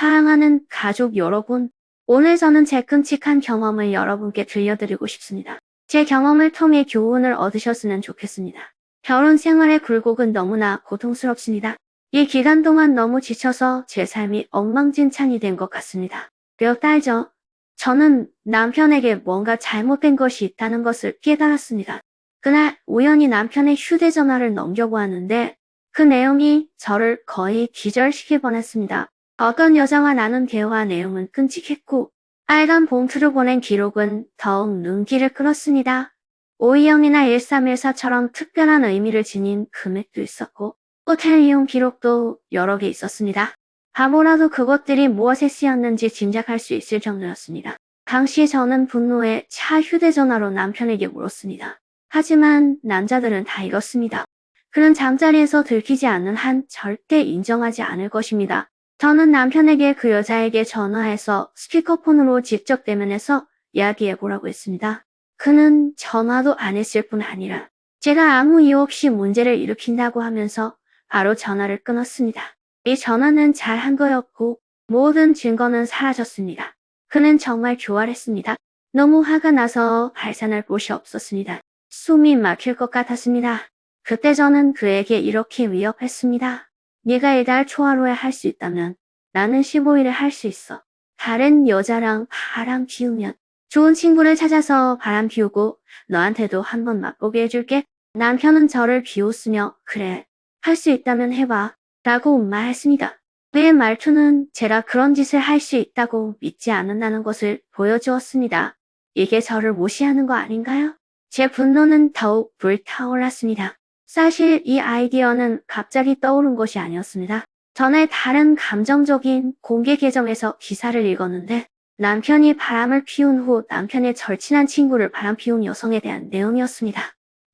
사랑하는 가족 여러분, 오늘 저는 제 끔찍한 경험을 여러분께 들려드리고 싶습니다. 제 경험을 통해 교훈을 얻으셨으면 좋겠습니다. 결혼 생활의 굴곡은 너무나 고통스럽습니다. 이 기간 동안 너무 지쳐서 제 삶이 엉망진창이 된 것 같습니다. 몇 달 전, 저는 남편에게 뭔가 잘못된 것이 있다는 것을 깨달았습니다. 그날 우연히 남편의 휴대전화를 넘겨보았는데 그 내용이 저를 거의 기절시킬 뻔했습니다. 어떤 여자와 나눈 대화 내용은 끔찍했고 빨간 봉투로 보낸 기록은 더욱 눈길을 끌었습니다. 520이나 1314처럼 특별한 의미를 지닌 금액도 있었고 호텔 이용 기록도 여러 개 있었습니다. 바보라도 그것들이 무엇에 쓰였는지 짐작할 수 있을 정도였습니다. 당시 저는 분노에 차 휴대전화로 남편에게 물었습니다. 하지만 남자들은 다 이렇습니다. 그는 잠자리에서 들키지 않는 한 절대 인정하지 않을 것입니다. 저는 남편에게 그 여자에게 전화해서 스피커폰으로 직접 대면해서 이야기해보라고 했습니다. 그는 전화도 안 했을 뿐 아니라 제가 아무 이유 없이 문제를 일으킨다고 하면서 바로 전화를 끊었습니다. 이 전화는 잘한 거였고 모든 증거는 사라졌습니다. 그는 정말 교활했습니다. 너무 화가 나서 발산할 곳이 없었습니다. 숨이 막힐 것 같았습니다. 그때 저는 그에게 이렇게 위협했습니다. 네가 이달 초하루에 할 수 있다면 나는 15일에 할 수 있어. 다른 여자랑 바람 피우면 좋은 친구를 찾아서 바람 피우고 너한테도 한번 맛보게 해줄게. 남편은 저를 비웃으며 그래, 할 수 있다면 해봐 라고 말했습니다. 그의 말투는 제가 그런 짓을 할 수 있다고 믿지 않는다는 것을 보여주었습니다. 이게 저를 무시하는 거 아닌가요? 제 분노는 더욱 불타올랐습니다. 사실 이 아이디어는 갑자기 떠오른 것이 아니었습니다. 전에 다른 감정적인 공개 계정에서 기사를 읽었는데 남편이 바람을 피운 후 남편의 절친한 친구를 바람피운 여성에 대한 내용이었습니다.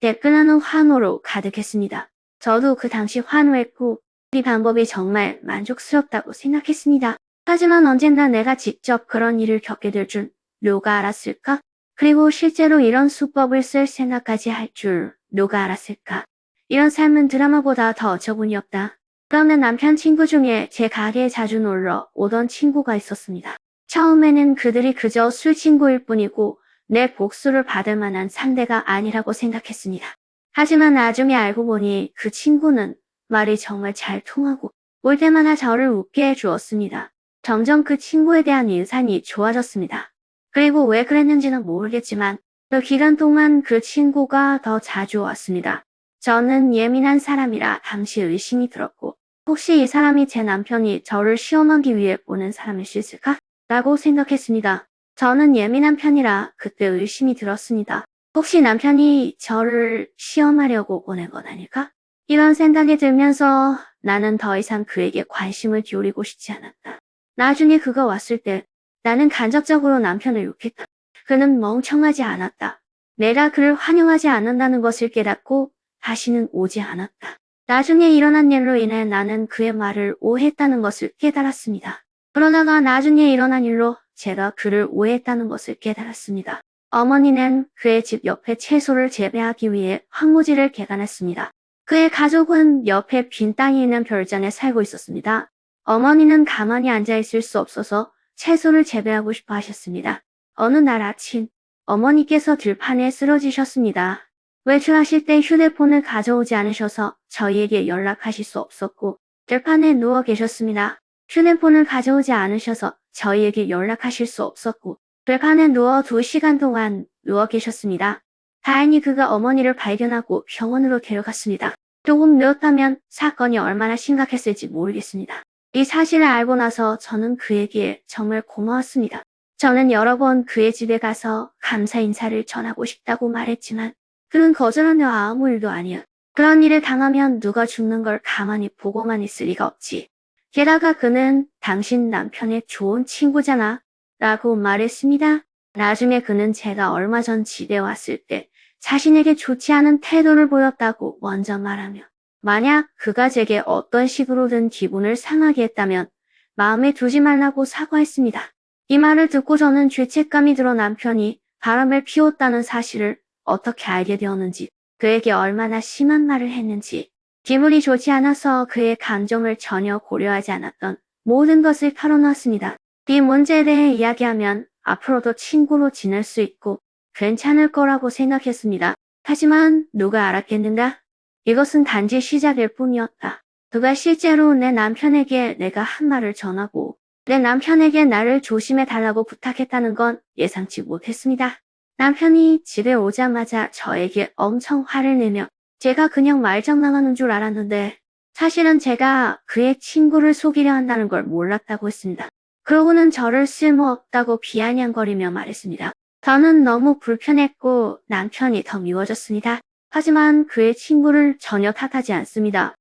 댓글란은 환호로 가득했습니다. 저도 그 당시 환호했고 이 방법이 정말 만족스럽다고 생각했습니다. 하지만 언젠가 내가 직접 그런 일을 겪게 될 줄 누가 알았을까? 그리고 실제로 이런 수법을 쓸 생각까지 할 줄 누가 알았을까? 이런 삶은 드라마보다 더 어처구니 없다. 그런데 남편 친구 중에 제 가게에 자주 놀러 오던 친구가 있었습니다. 처음에는 그들이 그저 술 친구일 뿐이고 내 복수를 받을 만한 상대가 아니라고 생각했습니다. 하지만 나중에 알고 보니 그 친구는 말이 정말 잘 통하고 올 때마다 저를 웃게 해주었습니다. 점점 그 친구에 대한 인상이 좋아졌습니다. 그리고 왜 그랬는지는 모르겠지만 그 기간 동안 그 친구가 더 자주 왔습니다. 저는 예민한 사람이라 당시 의심이 들었고 혹시 이 사람이 제 남편이 저를 시험하기 위해 보낸 사람일 수 있을까? 라고 생각했습니다. 저는 예민한 편이라 그때 의심이 들었습니다. 혹시 남편이 저를 시험하려고 보낸 건 아닐까? 이런 생각이 들면서 나는 더 이상 그에게 관심을 기울이고 싶지 않았다. 나중에 그가 왔을 때 나는 간접적으로 남편을 욕했다. 그는 멍청하지 않았다. 내가 그를 환영하지 않는다는 것을 깨닫고 다시는 오지 않았다. 나중에 일어난 일로 인해 나는 그의 말을 오해했다는 것을 깨달았습니다. 그러다가 나중에 일어난 일로 제가 그를 오해했다는 것을 깨달았습니다. 어머니는 그의 집 옆에 채소를 재배하기 위해 황무지를 개간했습니다. 그의 가족은 옆에 빈 땅이 있는 별장에 살고 있었습니다. 어머니는 가만히 앉아있을 수 없어서 채소를 재배하고 싶어 하셨습니다. 어느 날 아침 어머니께서 들판에 쓰러지셨습니다. 외출하실 때 휴대폰을 가져오지 않으셔서 저희에게 연락하실 수 없었고 들판에 누워 계셨습니다. 휴대폰을 가져오지 않으셔서 저희에게 연락하실 수 없었고 들판에 누워 2시간 동안 누워 계셨습니다. 다행히 그가 어머니를 발견하고 병원으로 데려갔습니다. 조금 늦었다면 사건이 얼마나 심각했을지 모르겠습니다. 이 사실을 알고 나서 저는 그에게 정말 고마웠습니다. 저는 여러 번 그의 집에 가서 감사 인사를 전하고 싶다고 말했지만 그는 거절하며 아무 일도 아니야. 그런 일을 당하면 누가 죽는 걸 가만히 보고만 있을 리가 없지. 게다가 그는 당신 남편의 좋은 친구잖아 라고 말했습니다. 나중에 그는 제가 얼마 전 집에 왔을 때 자신에게 좋지 않은 태도를 보였다고 먼저 말하며 만약 그가 제게 어떤 식으로든 기분을 상하게 했다면 마음에 두지 말라고 사과했습니다. 이 말을 듣고 저는 죄책감이 들어 남편이 바람을 피웠다는 사실을 어떻게 알게 되었는지, 그에게 얼마나 심한 말을 했는지, 기분이 좋지 않아서 그의 감정을 전혀 고려하지 않았던 모든 것을 털어놨습니다. 이 문제에 대해 이야기하면 앞으로도 친구로 지낼 수 있고 괜찮을 거라고 생각했습니다. 하지만 누가 알았겠는가? 이것은 단지 시작일 뿐이었다. 그가 실제로 내 남편에게 내가 한 말을 전하고 내 남편에게 나를 조심해 달라고 부탁했다는 건 예상치 못했습니다. 남편이 집에 오자마자 저에게 엄청 화를 내며 제가 그냥 말장난하는 줄 알았는데 사실은 제가 그의 친구를 속이려 한다는 걸 몰랐다고 했습니다. 그러고는 저를 쓸모없다고 비아냥거리며 말했습니다. 저는 너무 불편했고 남편이 더 미워졌습니다. 하지만 그의 친구를 전혀 탓하지 않습니다.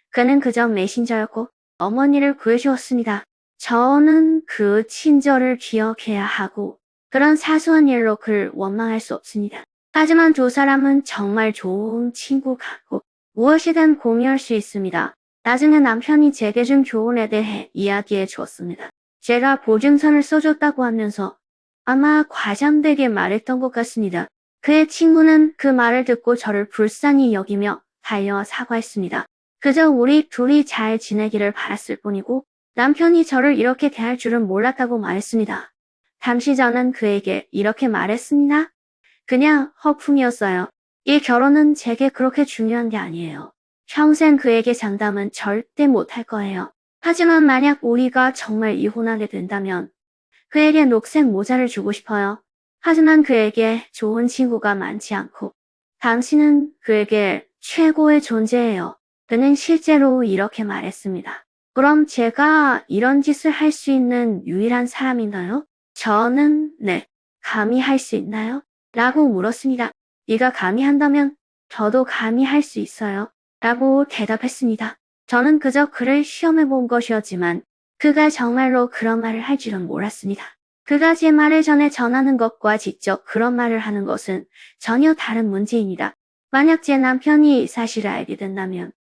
그는 그저 메신저였고 어머니를 구해주었습니다. 저는 그 친절을 기억해야 하고 그런 사소한 일로 그를 원망할 수 없습니다. 하지만 두 사람은 정말 좋은 친구 같고 무엇이든 공유할 수 있습니다. 나중에 남편이 제게 준 교훈에 대해 이야기해 주었습니다. 제가 보증선을 써줬다고 하면서 아마 과장되게 말했던 것 같습니다. 그의 친구는 그 말을 듣고 저를 불쌍히 여기며 달려와 사과했습니다. 그저 우리 둘이 잘 지내기를 바랐을 뿐이고 남편이 저를 이렇게 대할 줄은 몰랐다고 말했습니다. 당시 저는 그에게 이렇게 말했습니다. 그냥 허풍이었어요. 이 결혼은 제게 그렇게 중요한 게 아니에요. 평생 그에게 장담은 절대 못할 거예요. 하지만 만약 우리가 정말 이혼하게 된다면 그에게 녹색 모자를 주고 싶어요. 하지만 그에게 좋은 친구가 많지 않고 당신은 그에게 최고의 존재예요. 그는 실제로 이렇게 말했습니다. 그럼 제가 이런 짓을 할 수 있는 유일한 사람인가요? 저는 네, 감히 할 수 있나요? 라고 물었습니다. 네가 감히 한다면 저도 감히 할 수 있어요. 라고 대답했습니다. 저는 그저 그를 시험해 본 것이었지만 그가 정말로 그런 말을 할 줄은 몰랐습니다. 그가 제 말을 전해 전하는 것과 직접 그런 말을 하는 것은 전혀 다른 문제입니다. 만약 제 남편이 이 사실을 알게 된다면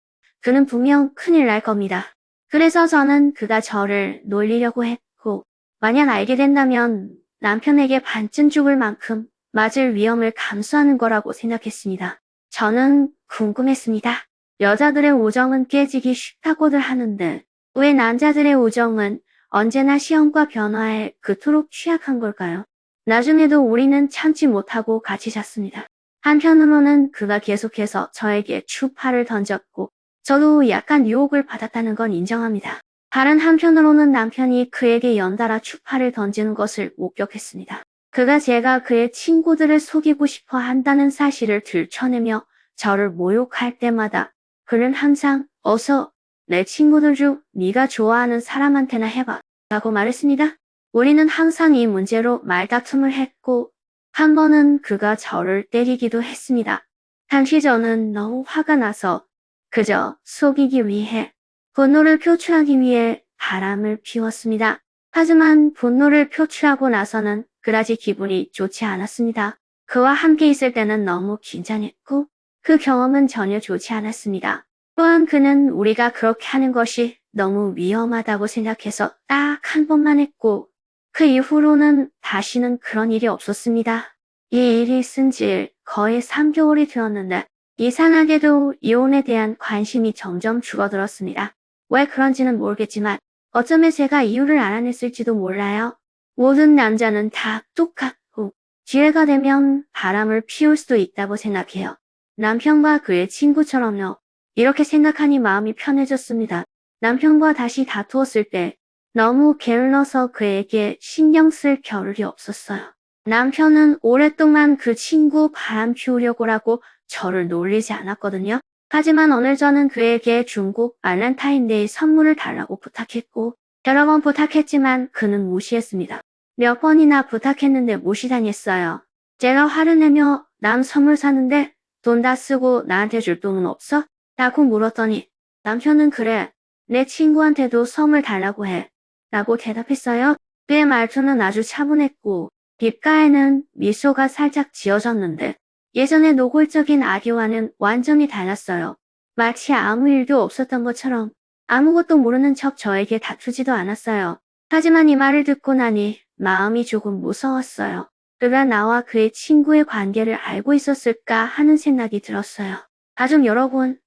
그는 분명 큰일 날 겁니다. 그래서 저는 그가 저를 놀리려고 했고 만약 알게 된다면 남편에게 반쯤 죽을 만큼 맞을 위험을 감수하는 거라고 생각했습니다. 저는 궁금했습니다. 여자들의 우정은 깨지기 쉽다고들 하는데 왜 남자들의 우정은 언제나 시험과 변화에 그토록 취약한 걸까요? 나중에도 우리는 참지 못하고 같이 잤습니다. 한편으로는 그가 계속해서 저에게 추파를 던졌고 저도 약간 유혹을 받았다는 건 인정합니다. 다른 한편으로는 남편이 그에게 연달아 추파를 던지는 것을 목격했습니다. 그가 제가 그의 친구들을 속이고 싶어 한다는 사실을 들춰내며 저를 모욕할 때마다 그는 항상 어서 내 친구들 중 네가 좋아하는 사람한테나 해봐 라고 말했습니다. 우리는 항상 이 문제로 말다툼을 했고 한 번은 그가 저를 때리기도 했습니다. 당시 저는 너무 화가 나서 그저 속이기 위해 분노를 표출하기 위해 바람을 피웠습니다. 하지만 분노를 표출하고 나서는 그다지 기분이 좋지 않았습니다. 그와 함께 있을 때는 너무 긴장했고 그 경험은 전혀 좋지 않았습니다. 또한 그는 우리가 그렇게 하는 것이 너무 위험하다고 생각해서 딱 한 번만 했고 그 이후로는 다시는 그런 일이 없었습니다. 이 일이 있은 지 거의 3개월이 되었는데 이상하게도 이혼에 대한 관심이 점점 줄어들었습니다. 왜 그런지는 모르겠지만 어쩌면 제가 이유를 알아냈을지도 몰라요. 모든 남자는 다 똑같고 기회가 되면 바람을 피울 수도 있다고 생각해요. 남편과 그의 친구처럼요. 이렇게 생각하니 마음이 편해졌습니다. 남편과 다시 다투었을 때 너무 게을러서 그에게 신경 쓸 겨를이 없었어요. 남편은 오랫동안 그 친구 바람 피우려고라고 저를 놀리지 않았거든요. 하지만 오늘 저는 그에게 중국 발렌타인데이 선물을 달라고 부탁했고 여러 번 부탁했지만 그는 무시했습니다. 몇 번이나 부탁했는데 무시당했어요. 제가 화를 내며 남 선물 사는데 돈 다 쓰고 나한테 줄 돈은 없어? 라고 물었더니 남편은 그래, 내 친구한테도 선물 달라고 해. 라고 대답했어요. 그의 말투는 아주 차분했고 귓가에는 미소가 살짝 지어졌는데 예전의 노골적인 아기와는 완전히 달랐어요. 마치 아무 일도 없었던 것처럼 아무것도 모르는 척 저에게 다투지도 않았어요. 하지만 이 말을 듣고 나니 마음이 조금 무서웠어요. 그가 나와 그의 친구의 관계를 알고 있었을까 하는 생각이 들었어요. 가족 여러분,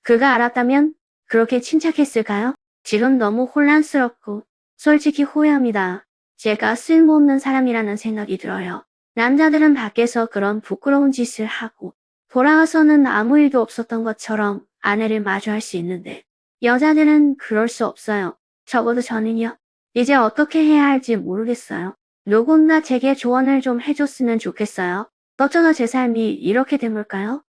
그가 알았다면 그렇게 침착했을까요? 지금 너무 혼란스럽고 솔직히 후회합니다. 제가 쓸모없는 사람이라는 생각이 들어요. 남자들은 밖에서 그런 부끄러운 짓을 하고 돌아와서는 아무 일도 없었던 것처럼 아내를 마주할 수 있는데 여자들은 그럴 수 없어요. 적어도 저는요. 이제 어떻게 해야 할지 모르겠어요. 누군가 제게 조언을 좀 해줬으면 좋겠어요. 어쩌다 제 삶이 이렇게 된 걸까요?